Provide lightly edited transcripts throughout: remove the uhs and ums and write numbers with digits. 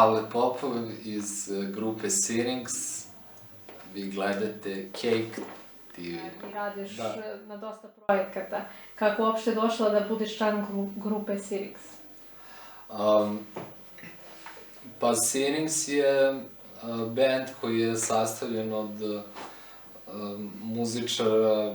Pavle Popov iz grupe Syrynx. Vi gledate Cake TV. I radiš na dosta projekata. Kako uopšte došla da budeš član grupe Syrynx? Pa Syrynx je band koji je sastavljen od muzičara,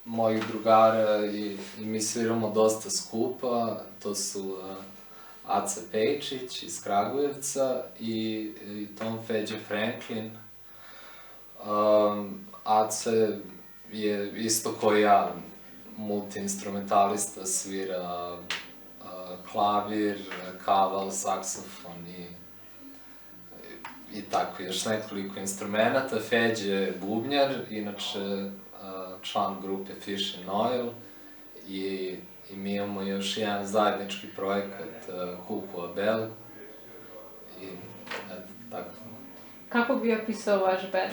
mojih drugara i mi sviramo dosta skupa. To su Aca Pejčić iz Kragujevca i Tom Feđe Franklin. Aca je isto kao ja multi-instrumentalista, svira klavir, kaval, saksofon i tako, još nekoliko instrumenta. Feđe je bubnjar, inače član grupe Fish and Oil i mi imamo još jedan zajednički projekat Kuku Abel i tako. Kako bi opisao vaš band?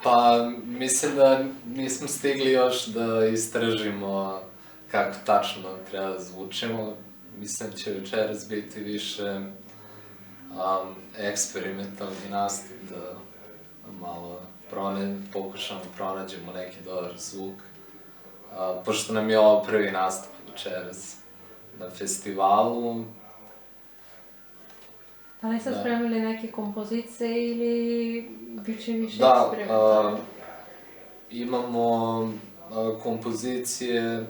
Pa mislim da nismo stigli još da istražimo kako tačno treba da zvučimo. Mislim da će večeras biti više eksperimentalni nastup, da malo pokušamo pronađemo neki dobar zvuk. Pošto nam je ovo prvi nastup večeras na festivalu. Da li ste spremili neke kompozicije ili bit će više eksperimentalni? Da, imamo kompozicije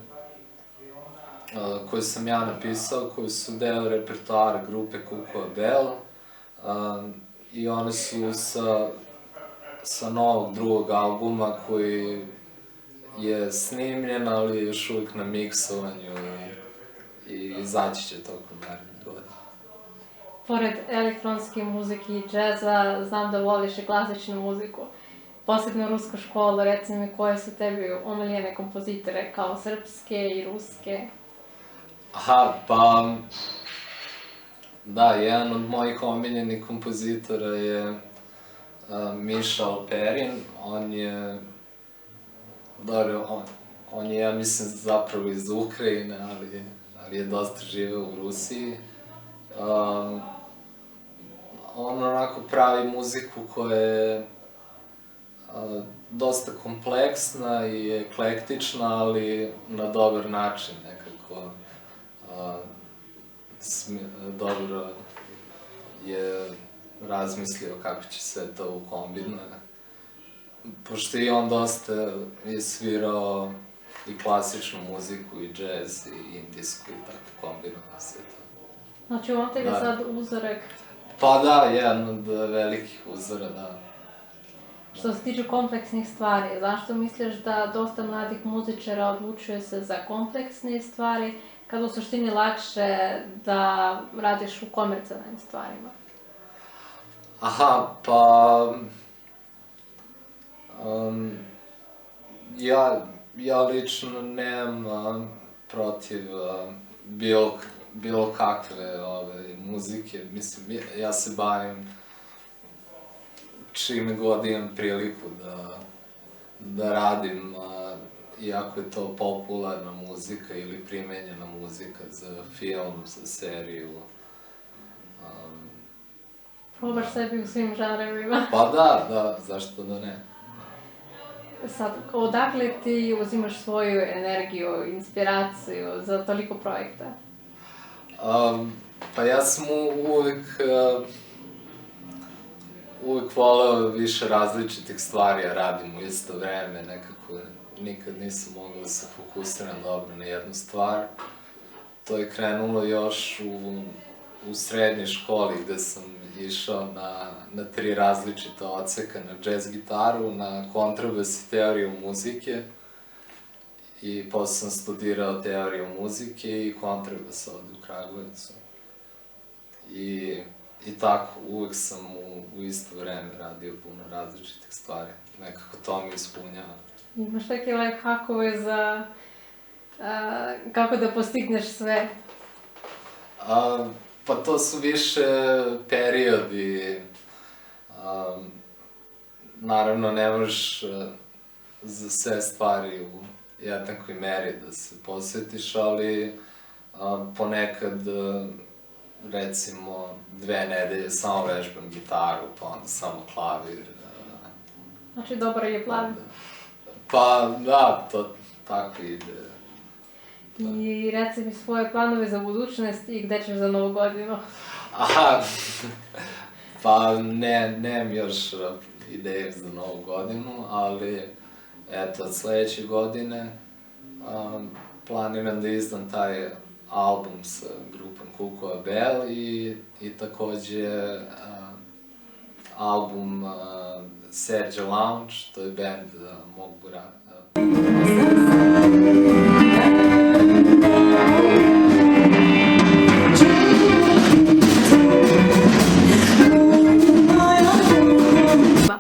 koje sam ja napisao, koje su deo repertoara grupe Kuku Abel i one su sa novog drugog albuma koji je snimljen, ali je još uvijek na miksovanju i izaći će tokom naredne godine. Pored elektronske muzike i džeza, znam da voliš i klasičnu muziku. Posebno rusku školu, reci mi koje su tebi omiljene kompozitore, kao srpske i ruske? Aha, pa... Da, jedan od mojih omiljenih kompozitora je Miša Alperin. On je, ja mislim, zapravo iz Ukrajine, ali je dosta živeo u Rusiji. On onako pravi muziku koja je dosta kompleksna i eklektična, ali na dobar način nekako. Dobro je razmislio kako će sve to ukombinati. Pošto i on dosta je svirao i klasičnu muziku, i džez, i indijsku, i tako kombinovao sve to. Znači, on tebi sad uzorak? Pa da, jedan od velikih uzora, da. Što se tiče kompleksnih stvari, zašto misliš da dosta mladih muzičara odlučuje se za kompleksne stvari, kad u suštini lakše da radiš u komercijalnim stvarima? Aha, pa... Ja lično nemam protiv bilo kakve muzike. Mislim, ja se bavim čime god imam priliku da radim, iako je to popularna muzika ili primenjena muzika za film, za seriju. Probaš sebi u svim žanrovima? Pa da, zašto da ne. Sad, odakle ti uzimaš svoju energiju, inspiraciju za toliko projekta? Pa ja sam uvijek voleo više različitih stvari, a radim u isto vreme, nekako nikad nisam mogao da se fokusiram dobro na jednu stvar. To je krenulo još u srednjoj školi gde sam išao na 3 različita odseka, na džez gitaru, na kontrabas i teoriju muzike. I posle sam studirao teoriju muzike i kontrabas ovde u Kragujevcu. I tako, uvek sam u isto vreme radio puno različitih stvari. Nekako to mi ispunjava. Imaš neke life-hackove za kako da postigneš sve? Pa to su više periodi. Naravno, ne možeš za sve stvari u jednakoj meri da se posvetiš, ali Ponekad, recimo, 2 nedelje samo vežbam gitaru, pa onda samo klavir. Znači, dobar je plan. Pa da, to tako ide. I reci mi svoje planove za budućnost i gde ćeš za Novu godinu. Aha, pa nemam još ideje za Novu godinu, ali eto, od sledeće godine planiram da izdam taj album sa grupom Kukova Bell i takođe album Serđa Lounge, to je band mog brata.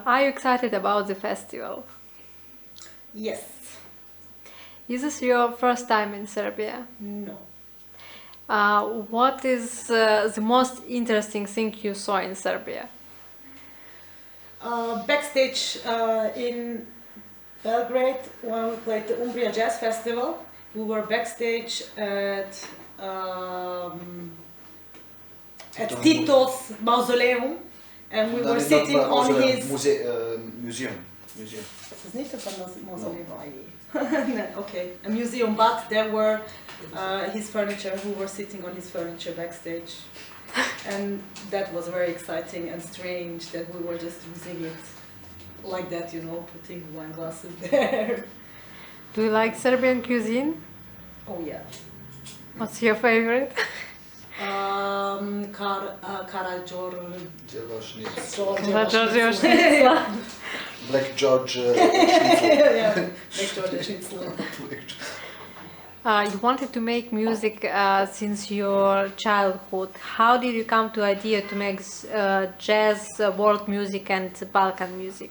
Are you excited about the festival? Yes. Is this your first time in Serbia? No. What is the most interesting thing you saw in Serbia? Backstage in Belgrade, when we played the Umbria Jazz Festival, we were backstage at Tito's mausoleum, and we were sitting on his... Museum. Het is niet een mausoleum. Okay, a museum, but there were his furniture, we were sitting on his furniture backstage. And that was very exciting and strange that we were just using it like that, you know, putting wine glasses there. Do you like Serbian cuisine? Oh yeah. What's your favorite? Karađor... Black George Schnitzel. Yeah, Black George Schnitzel. You wanted to make music since your childhood. How did you come to the idea to make jazz, world music and Balkan music?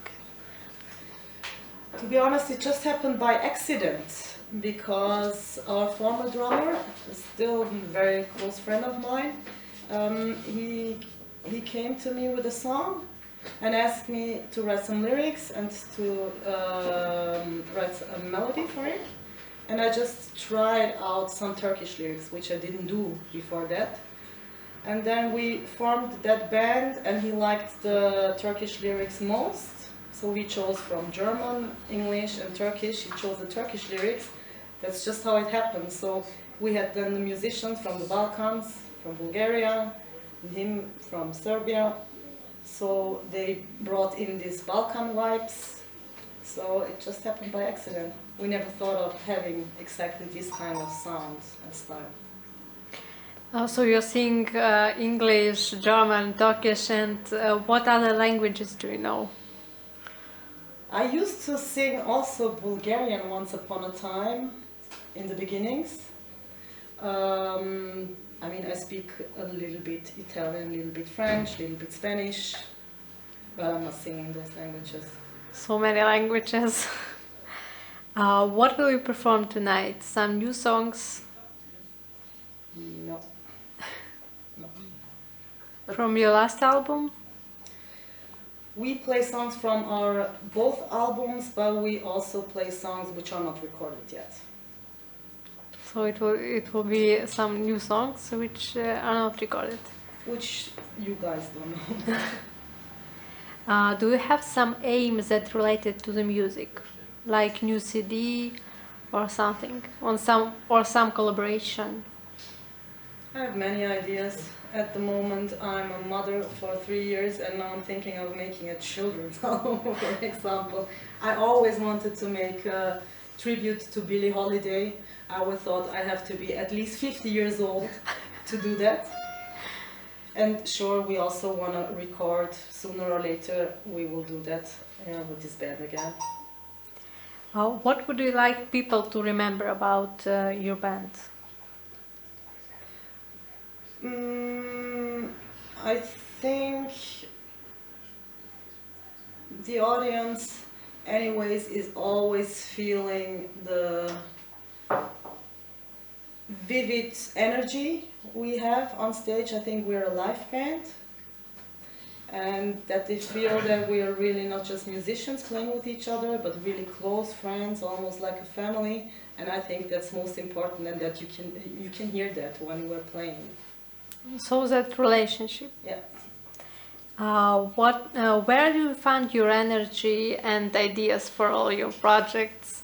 To be honest, it just happened by accident, because our former drummer, still a very close friend of mine, he came to me with a song and asked me to write some lyrics and to write a melody for it. And I just tried out some Turkish lyrics, which I didn't do before that. And then we formed that band, and he liked the Turkish lyrics most. So we chose from German, English and Turkish. He chose the Turkish lyrics. That's just how it happened. So we had then the musicians from the Balkans, from Bulgaria, and him from Serbia. So they brought in these Balkan vibes. So it just happened by accident. We never thought of having exactly this kind of sound and style. So you sing English, German, Turkish, and what other languages do you know? I used to sing also Bulgarian once upon a time, in the beginnings. I mean, I speak a little bit Italian, a little bit French, a little bit Spanish, but I'm not singing those languages. So many languages. What will you perform tonight? Some new songs? No. No. From your last album? We play songs from our both albums, but we also play songs which are not recorded yet. So it will be some new songs which are not recorded. Which you guys don't know. Do you have some aims that related to the music, like new CD or something, or some collaboration? I have many ideas. At the moment, I'm a mother for 3 years, and now I'm thinking of making a children's album, for example. I always wanted to make a tribute to Billie Holiday. I always thought I have to be at least 50 years old to do that. And sure, we also want to record, sooner or later we will do that with this band again. What would you like people to remember about your band? I think the audience anyways is always feeling the vivid energy we have on stage. I think we're a live band, and that they feel that we are really not just musicians playing with each other, but really close friends, almost like a family. And I think that's most important, and that you can hear that when we're playing. So that relationship. Yeah. Where do you find your energy and ideas for all your projects?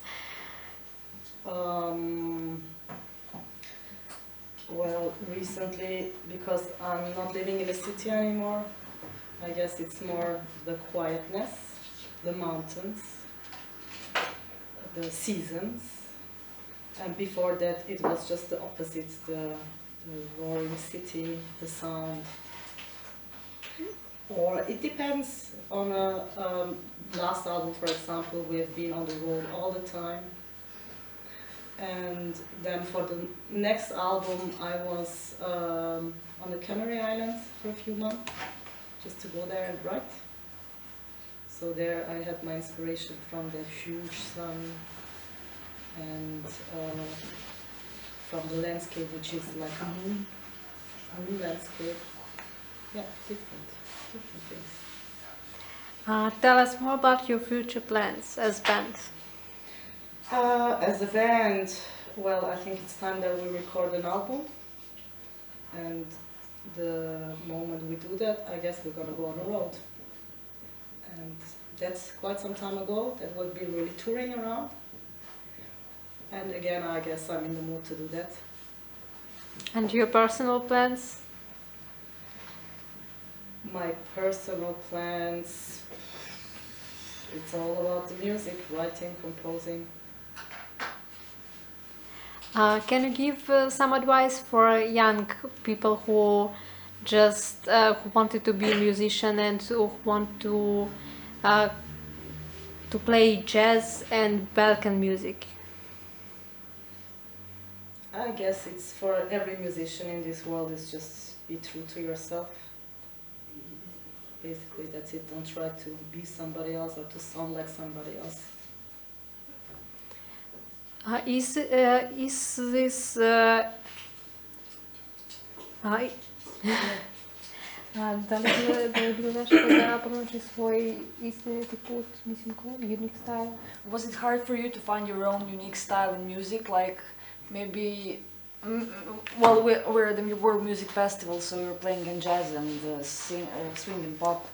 Well, recently, because I'm not living in the city anymore, I guess it's more the quietness, the mountains, the seasons, and before that it was just the opposite, the roaring city, the sound. Or it depends on last album, for example, we have been on the road all the time. And then for the next album, I was on the Canary Islands for a few months, just to go there and write. So there I had my inspiration from the huge sun and from the landscape, which is like a moon landscape. Yeah, different things. Tell us more about your future plans as band. As a band, well, I think it's time that we record an album, and the moment we do that, I guess we're gonna go on the road. And that's quite some time ago, that would be really touring around. And again, I guess I'm in the mood to do that. And your personal plans? My personal plans, it's all about the music, writing, composing. Can you give some advice for young people who just who wanted to be a musician and who want to play jazz and Balkan music? I guess it's for every musician in this world is just be true to yourself. Basically, that's it. Don't try to be somebody else or to sound like somebody else. Is this da li je bilo teško da pronaći svoj istiniti put, mislim, unique style? Was it hard for you to find your own unique style in music? Like maybe, well, we're at the World Music Festival, so you're playing in jazz and swing and pop.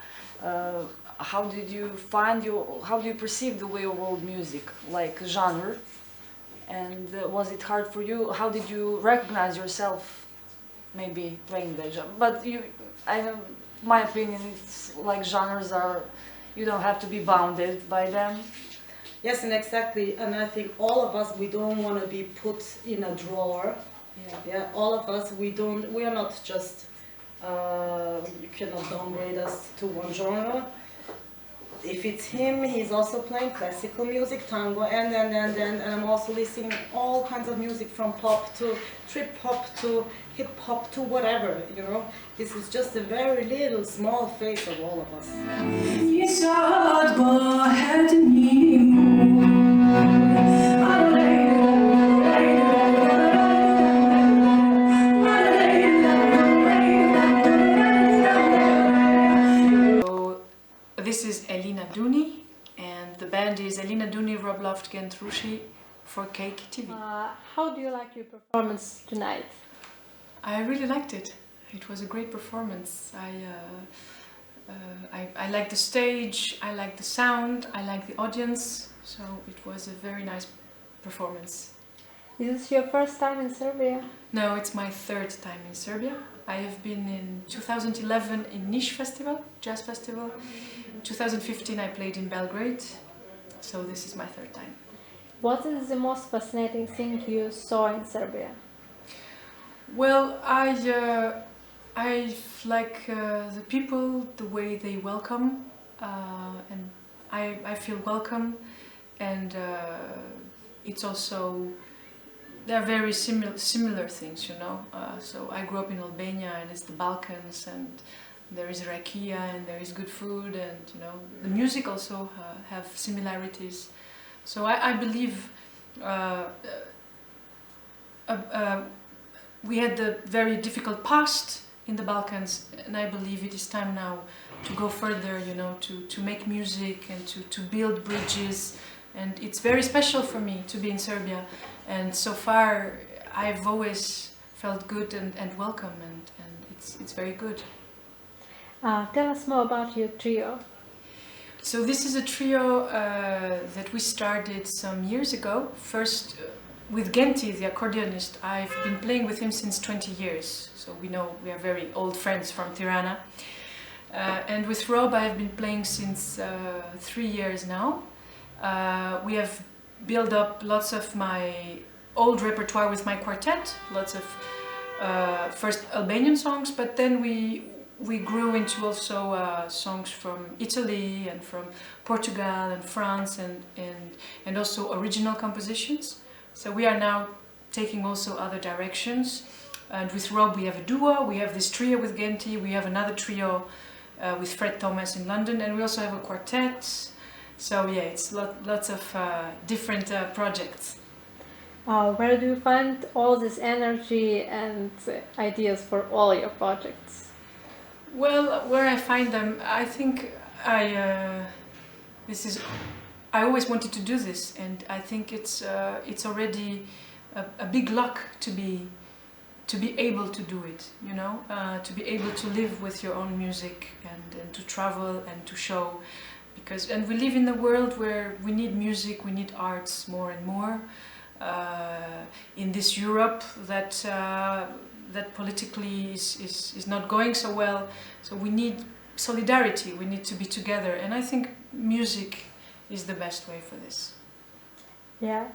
How did you how do you perceive the way of world music, like genre? And was it hard for you? How did you recognize yourself, maybe playing the genre? But my opinion, it's like genres you don't have to be bounded by them. Yes, and exactly. And I think all of us, we don't want to be put in a drawer. Yeah. All of us, we are not just. You cannot downgrade us to one genre. If it's him, he's also playing classical music, tango, and I'm also listening all kinds of music, from pop to trip hop to hip hop to whatever, you know. This is just a very little small face of all of us. This is Elena Duni, and the band is Elena Duni, Rob Loftgen, Rushi for Cake TV. How do you like your performance tonight? I really liked it. It was a great performance. I like the stage, I like the sound, I like the audience, so it was a very nice performance. Is this your first time in Serbia? No, it's my third time in Serbia. I have been in 2011 in Niš Festival, Jazz Festival. 2015 I played in Belgrade, so this is my third time. What is the most fascinating thing you saw in Serbia? Well, I like the people, the way they welcome, and I feel welcome, and it's also, they're very similar things, you know. So I grew up in Albania, and it's the Balkans, and there is rakia, and there is good food, and you know, the music also have similarities. So I believe we had the very difficult past, in the Balkans, and I believe it is time now to go further, you know, to make music and to build bridges. And it's very special for me to be in Serbia, and so far I've always felt good and welcome, and it's very good. Tell us more about your trio. So this is a trio that we started some years ago. First with Genti, the accordionist. I've been playing with him since 20 years, so we are very old friends from Tirana. And with Rob I've been playing since 3 years now. We have built up lots of my old repertoire with my quartet, lots of first Albanian songs, but then we grew into also songs from Italy and from Portugal and France and also original compositions. So we are now taking also other directions. And with Rob we have a duo, we have this trio with Genti, we have another trio with Fred Thomas in London, and we also have a quartet. So yeah, it's lots of different projects. Where do you find all this energy and ideas for all your projects? Well, where I find them, I think I always wanted to do this, and I think it's already a big luck to be able to do it, you know, to be able to live with your own music and to travel and to show. And we live in a world where we need music, we need arts more and more. In this Europe that politically is not going so well, so we need solidarity, we need to be together, and I think music is the best way for this. Yeah.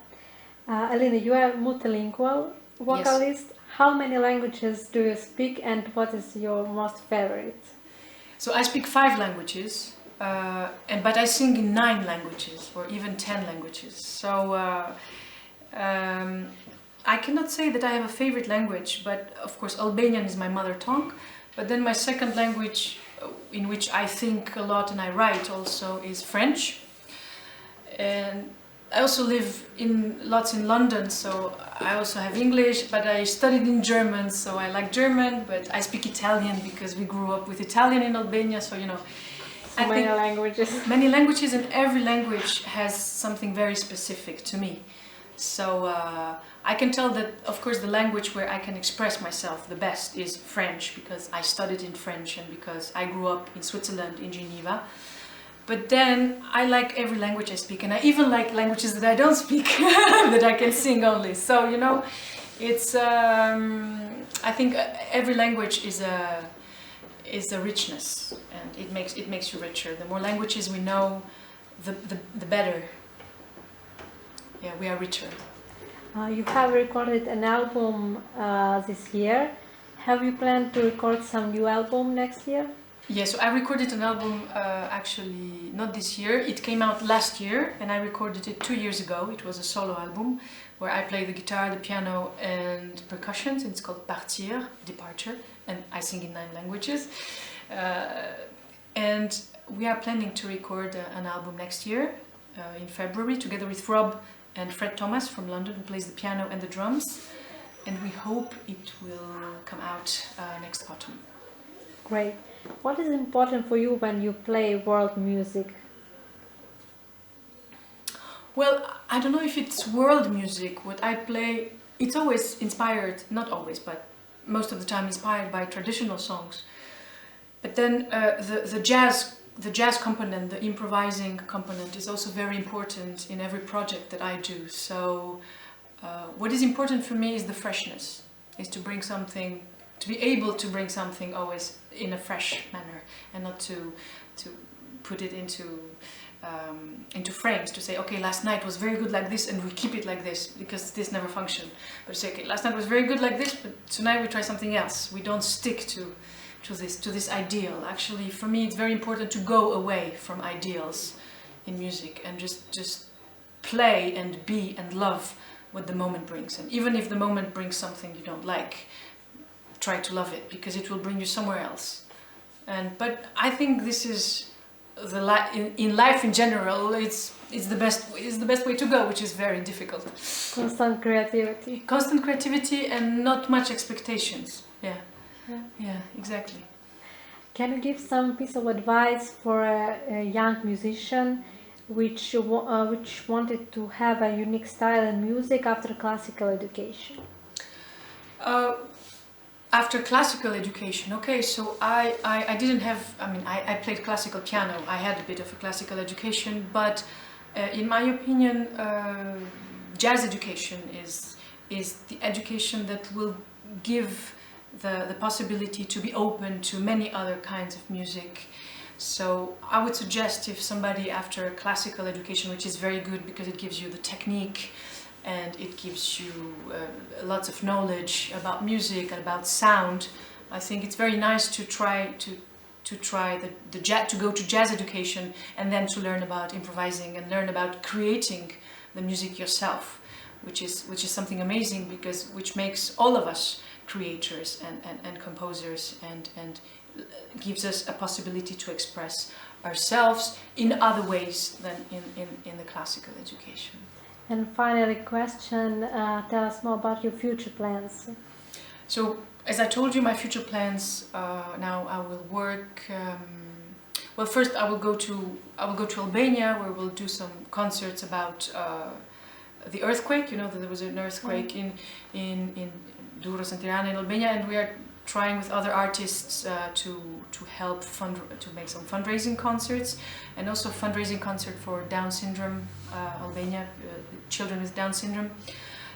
Elina, you are multilingual vocalist. Yes. How many languages do you speak, and what is your most favorite? So I speak 5 languages. But I sing in 9 languages or even 10 languages. So I cannot say that I have a favorite language, but of course Albanian is my mother tongue. But then my second language, in which I think a lot and I write also, is French. And I also live lots in London, so I also have English, but I studied in German, so I like German. But I speak Italian because we grew up with Italian in Albania, so you know. Many languages. Many languages, and every language has something very specific to me. So I can tell that, of course, the language where I can express myself the best is French, because I studied in French and because I grew up in Switzerland, in Geneva. But then I like every language I speak, and I even like languages that I don't speak, that I can sing only. So, you know, it's, I think every language is a richness, and it makes you richer. The more languages we know, the better. Yeah, we are richer. You have recorded an album this year. Have you planned to record some new album next year? Yeah, so I recorded an album actually not this year. It came out last year, and I recorded it 2 years ago. It was a solo album where I play the guitar, the piano, and percussions. It's called Partir, Departure, and I sing in 9 languages. And we are planning to record an album next year in February, together with Rob and Fred Thomas from London, who plays the piano and the drums. And we hope it will come out next autumn. Great. What is important for you when you play world music? Well, I don't know if it's world music. What I play, it's always inspired, not always, but most of the time inspired by traditional songs. But then the jazz component, the improvising component, is also very important in every project that I do. So what is important for me is the freshness, is to bring something, to be able to bring something always in a fresh manner, and not to put it into frames, to say, okay, last night was very good like this and we keep it like this, because this never functioned. But say, okay, last night was very good like this, but tonight we try something else. We don't stick to this ideal. Actually, for me, it's very important to go away from ideals in music and just play and be and love what the moment brings. And even if the moment brings something you don't like, try to love it, because it will bring you somewhere else. But I think this is in life in general. It's the best way to go, which is very difficult. Constant creativity. Constant creativity and not much expectations. Yeah. Yeah, exactly. Can you give some piece of advice for a young musician which wanted to have a unique style in music after classical education? After classical education, okay, so I didn't have, I played classical piano. I had a bit of a classical education, but in my opinion, jazz education is the education that will give the possibility to be open to many other kinds of music. So I would suggest, if somebody after classical education, which is very good because it gives you the technique and it gives you lots of knowledge about music and about sound, I think it's very nice to try to go to jazz education and then to learn about improvising and learn about creating the music yourself, which is something amazing, which makes all of us creators and composers, and gives us a possibility to express ourselves in other ways than in the classical education. And finally, question, tell us more about your future plans. So, as I told you, my future plans, now I will work, well, first I will go to Albania, where we'll do some concerts about the earthquake. You know that there was an earthquake in Duros and Tirana in Albania, and we are trying with other artists to help to make some fundraising concerts, and also fundraising concert for Down syndrome, Albania, children with Down syndrome.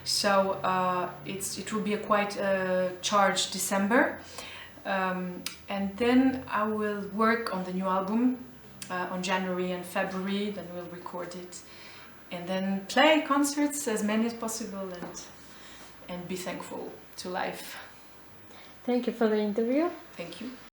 So it will be a quite charged December, and then I will work on the new album on January and February. Then we'll record it, and then play concerts, as many as possible, and be thankful to life. Thank you for the interview. Thank you.